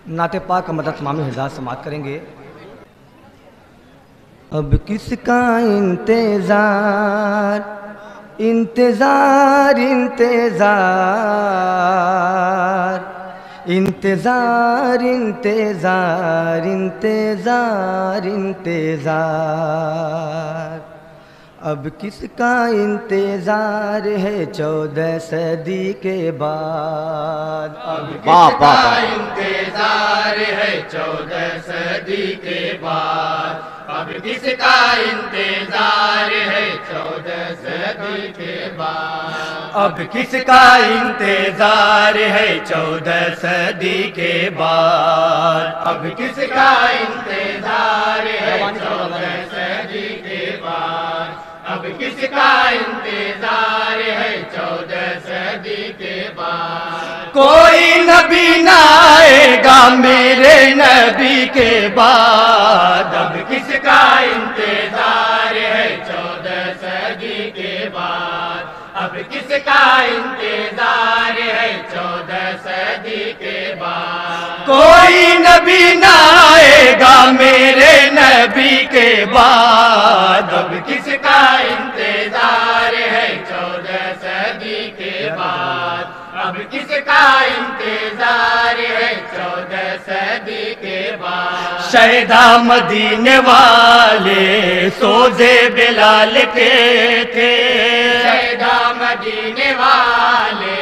नात पाक का मदद तमामी हिजाज समात करेंगे। अब किसका इंतजार इंतजार इंतजार इंतजार इंतजार इंतजार इंतजार अब किसका इंतजार है 14 सदी के बाद। अब किसका इंतजार है 14 सदी के बाद। अब किसका इंतजार है 14 सदी के बाद। अब किसका इंतजार है 14 सदी के बाद। अब किसका इंतजार है 14 सदी के बाद। अब किसका इंतजार है 14 सदी के बाद। कोई नबी न आएगा मेरे नबी के बाद। अब किसका इंतजार है 14 सदी के बाद। अब किसका इंतजार है 14 सदी के बाद। कोई नबी न आएगा मेरे नबी के बाद। अब किसका इंतजार है 14 सदी के बाद। अब किसका इंतजार है 14 सदी के बाद। शहदा मदीने वाले सोजे बिलाल के थे। शहदा मदीने वाले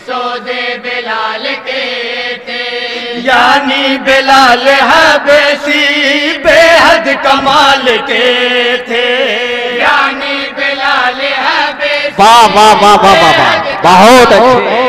सोजे बिलाल के थे। यानी बिलाल हबशी बेहद कमाल के थे। यानी बिलाल हबशी वाह वाह वाह वाह वाह वाह, बहुत अच्छे।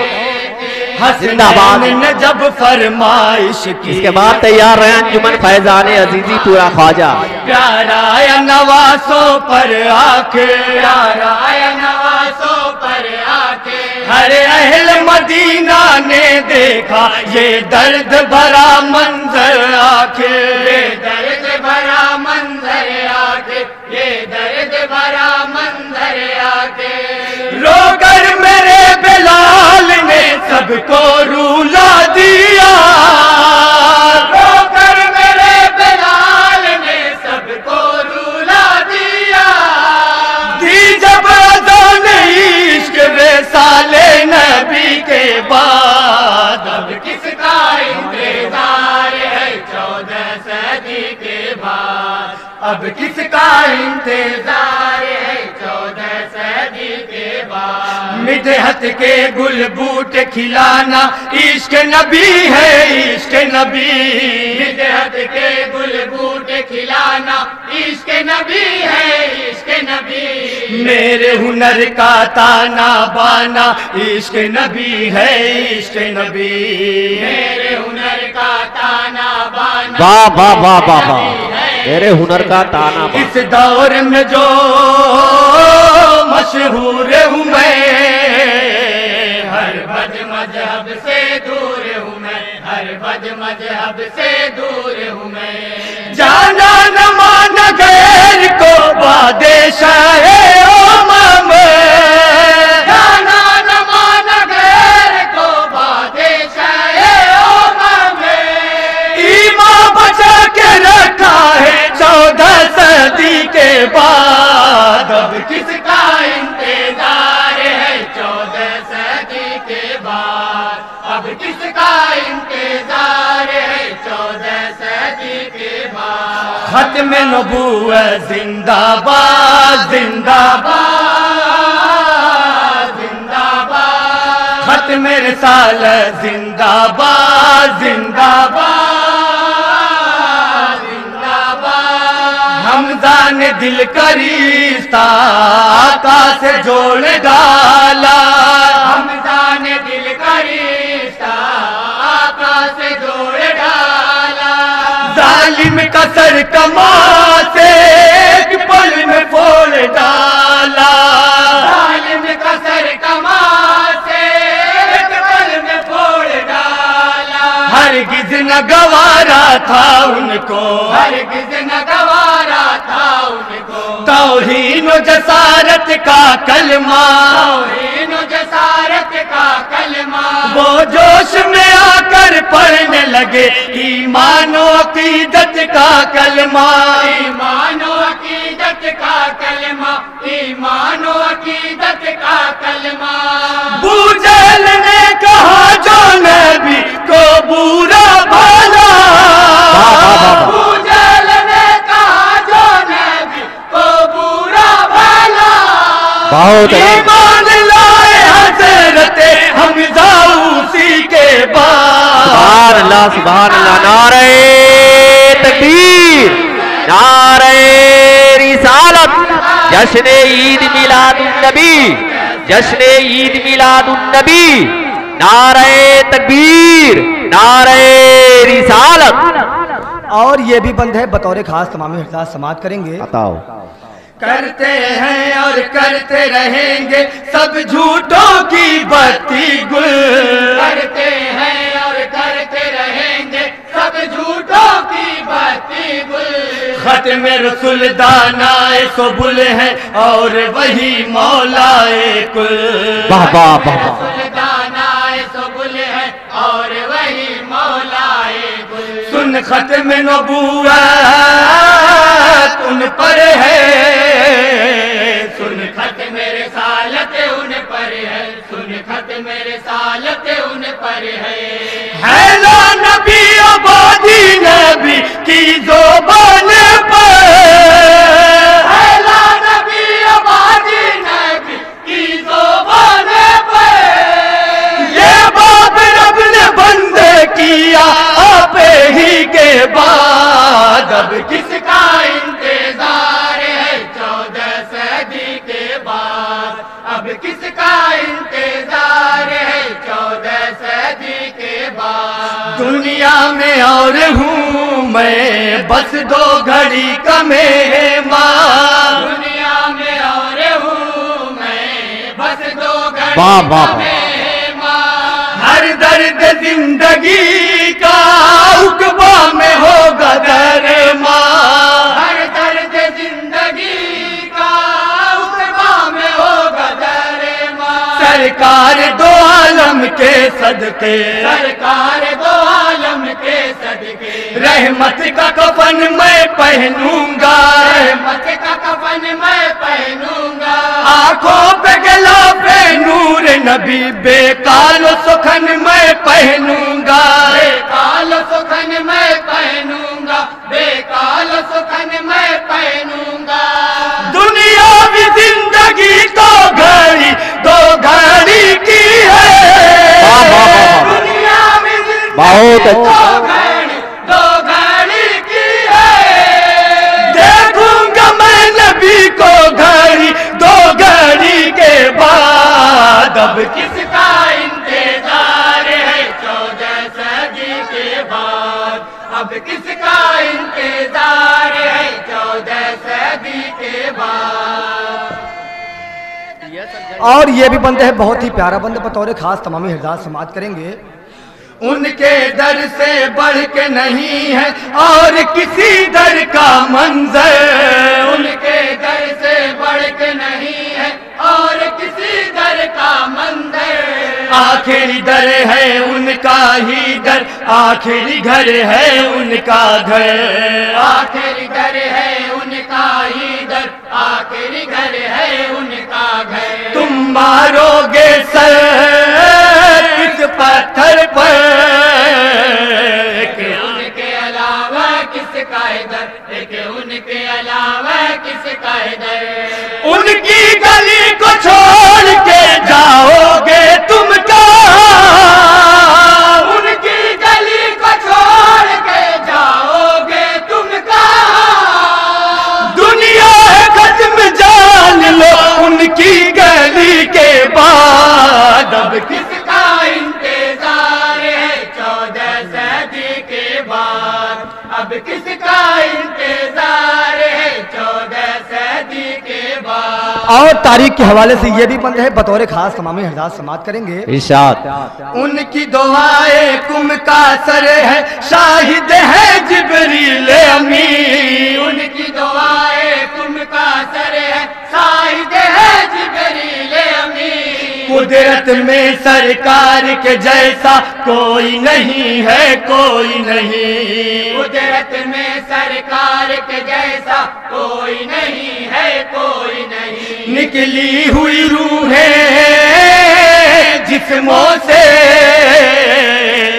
हसनैन ने जब फरमाइश की। इसके बाद तैयार रहे अंजुमन फैजान अजीजी पूरा ख्वाजा। प्यारा आया नवासों पर आके। प्यारा आया नवासों पर आके। हर अहल मदीना ने देखा ये दर्द भरा मंजर आके। ये दर्द भरा मंजर आके। ये दर्द भरा मंजर आके। रोकर मेरे बिलाल ने सबको रुला दिया। रोकर मेरे बिलाल ने सबको रुला दिया। दी जब अज़ान इश्क रिसाले नबी के बाद। अब किसका इंतजार है 14 सदी के बाद। अब किसका इंतजार है 14 सदी के बाद। मिदहत के गुल बूटे खिलाना इश्क नबी है इश्क नबी। मिदहत के गुल बूटे खिलाना इश्क नबी है इश्क नबी। मेरे हुनर का ताना बाना इश्क नबी है इश्क नबी। मेरे हुनर का ताना बाना वाह वाह वाह वाह वाह, मेरे हुनर का ताना बाना। इस दौर में जो मशहूर हूँ मैं। हर बद मजहब से दूर हूँ मैं। हर बद मजहब से दूर हूँ मैं। जाना न माना गैर को बादशाहे उम्म। जाना न माना गैर को बादशाहे उम्म। ईमान बचा के रखा है 14 सदी के बाद। अब किसका इंतजार है 14 सदी के बाद। अब किसका इंतजार है 14 सदी के बाद। खत्म नबूवत जिंदाबाद जिंदाबाद जिंदाबाद। खत्म रिसालत जिंदाबाद जिंदाबाद जिंदाबाद। हमजा ने दिल का रिश्ता आका से जोड़ डाला। हमजा ने दिल का रिश्ता आका से जोड़ डाला। जालिम का सर कमा से एक पल में फोड़ डाला। जालिम का सर कमा से एक पल में फोड़ डाला। हरगिज़ न गवारा था उनको। हरगिज़ न गवारा था उनको। तौहीन व जसारत का कलमा। तौहीन व जसारत का कलमा। वो जोश में आकर पढ़ने लगे कलमा, ईमान व अकीदत का कलमा, ईमान व अकीदत का कलमा। अबू जहल ने कहा जो नबी को बुरा भला, अबू जहल ने कहा जो नबी को बुरा भला। बहुत ईमान लाए हजरत हमजा उसी के बाद। सुभान अल्लाह, सुभान अल्लाह। नारे तकबीर, नारे रिसालत, जश्न ईद मिलादुन नबी, जश्न ईद मिलादुन नबी। नारे तकबीर, नारे रिसालत। और ये भी बंद है बतौर खास तमाम हजरात समात करेंगे। बताओ। करते हैं और करते रहेंगे सब झूठों की बत्ती गुल। करते हैं और करते रहेंगे सब झूठों की बत्ती गुल। खत्म रसूल दानाए सुबुल है और वही मौलाए कुल। वाह वाह वाह वाह। सुल्तानाए सुबुल है और वही मौलाए गुल। सुन खत्म नबूवत उन पर है, सुन खत मेरे सालत उन पर है, सुन खत मेरे सालत उन पर है। ला नबी आबादी नबी की ज़ुबान पर, ला नबी आबादी नबी की ज़ुबान पर। ये बाप रब ने बंदे किया आपे ही के बाद। अब किसका इंतजार है 14 सदी के बाद। अब किसका इंतजार है 14 सदी के बाद। दुनिया में और हूँ मैं बस 2 घड़ी का मेहमान। दुनिया में और हूँ मैं बस 2 घड़ी वाह, वाह, का वाह। मेहमान। हर दर्द जिंदगी का उकबा में होगा दरमान। हर दर्द जिंदगी का उकबा में होगा दरमान। सरकार 2 आलम के सदके, सरकार 2 आलम के सदके। रहमत का कफन मैं पहनूंगा, रहमत का कफन मैं पहनूंगा। आंखों पे गिलाफे नूर नबी बेकाल सुखन मैं पहनूंगा। बेकाल सुखन मैं पहनूंगा, बेकाल सुखन मैं पहनूंगा। दुनिया भी जिंदगी तो घड़ी 2 घड़ी की है। वाह वाह वाह वाह। दुनिया में जिंदगी बहुत अच्छा। 2 घड़ी की है। देखूंगा मैं नबी को घड़ी 2 घड़ी के बाद। अब किसका इंतजार है 14 सदी के बाद। अब किसका इंतजार है 14 सदी के बाद। और ये भी बंद है बहुत ही प्यारा बंद बतौर खास तमाम हजरात समात करेंगे। उनके दर से बढ़ के नहीं है और किसी दर का मंजर। उनके दर से बढ़ के नहीं है और किसी दर का मंदिर। आखिरी दर है उनका ही दर, आखिरी घर है उनका घर। आखिरी दर है उनका ही दर, आखिरी घर है उनका घर। तुम मारोगे सर इस पत्थर पर कि उनके अलावा किसका इधर, कि उनके अलावा किसका इधर। उनकी गली को छोड़ के जाओगे तुम कहाँ। उनकी गली को छोड़ के जाओगे तुम कहाँ। दुनिया है खत्म जान लो उनकी गली के बाद। अब किसका इंतजार है 14 सदी के बाद। अब किसका इंतजार है 14 सदी के बाद। और तारीख के हवाले से ये भी बंद है बतौर खास तमाम हजरात समात करेंगे। इरशाद। उनकी दुआएं कुम का सर है, शाहिद है जिब्रील अमीन। उनकी दुआएं तुम का सर है, शाहिद है जिब्रील अमीन। قدرت میں سرکار کے جیسا کوئی نہیں ہے، کوئی نہیں، قدرت میں سرکار کے جیسا کوئی نہیں ہے، کوئی نہیں، نکلی ہوئی روحیں جسموں سے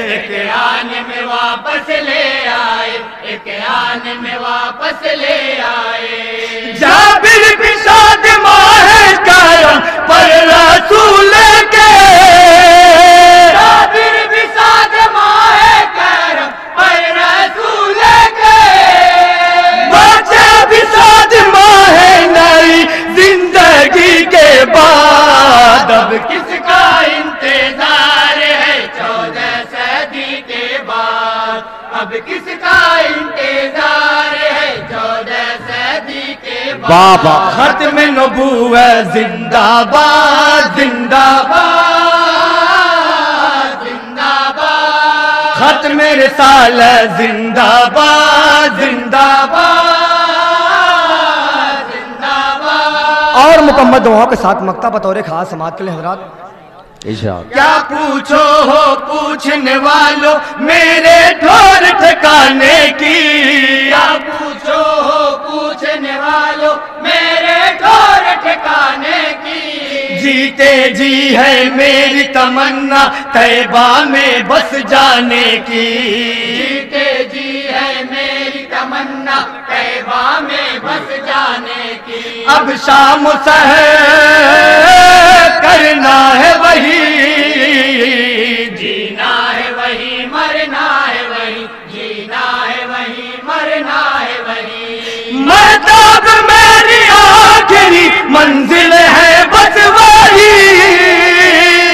ایک آن میں واپس لے آئے، ایک آن میں واپس لے آئے، جابر بھی شاد ماہ کرم پر رسول کے، جابر بھی ساتھ ماہ کرم پر رسول کے، بچے بھی شاد ماہ نئی زندگی کے بعد، اب کس کا انتظار ہے 14 صدی کے بعد، اب کس کا انتظار ہے 14 صدی کے بعد، بابا ختم نبوت زندہ باد، زندہ باد، زندہ باد، ختم رسالت زندہ باد، زندہ باد، زندہ باد، اور مکمل دعاؤں کے ساتھ مکتب بطور خاص سماعت کے لیے حضرات ارشاد۔ کیا پوچھو ہو پوچھنے والوں میرے ٹھور ٹھکانے کی، کیا پوچھو ہو پوچھنے والوں میرے ٹھور ٹھکانے کی، جیتے جی ہے میری تمنا طیبہ میں بس جانے کی، جیتے جی ہے میری تمنا طیبہ میں بس جانے کی، اب شام و سحر کرنا ہے وہی، جینا ہے وہی، مرنا ہے وہی، جینا ہے وہی، مرنا ہے وہی، مہتاب میری آخری منزل ہے بس وہی،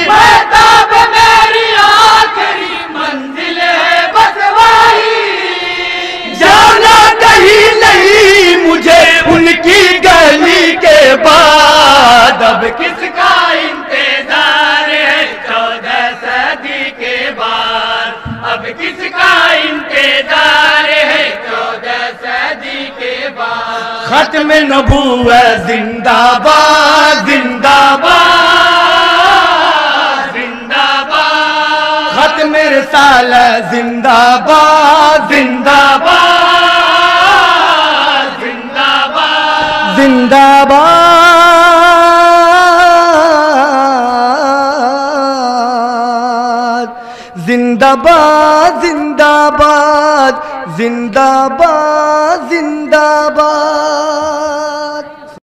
مہتاب میری آخری منزل ہے بس وہی، جانا کہیں نہیں مجھے ان کی گلی کے بعد، اب کس کا انتظار ہے 14 صدی کے بعد، اب کس کا انتظار ہے 14 صدی کے بعد، ختم نبوت زندہ باد، زندہ باد، زندہ باد، ختم رسالت زندہ باد، زندہ باد، زندہ باد، زندہ باد، زندہ باد، زندہ باد، زندہ باد، زندہ باد۔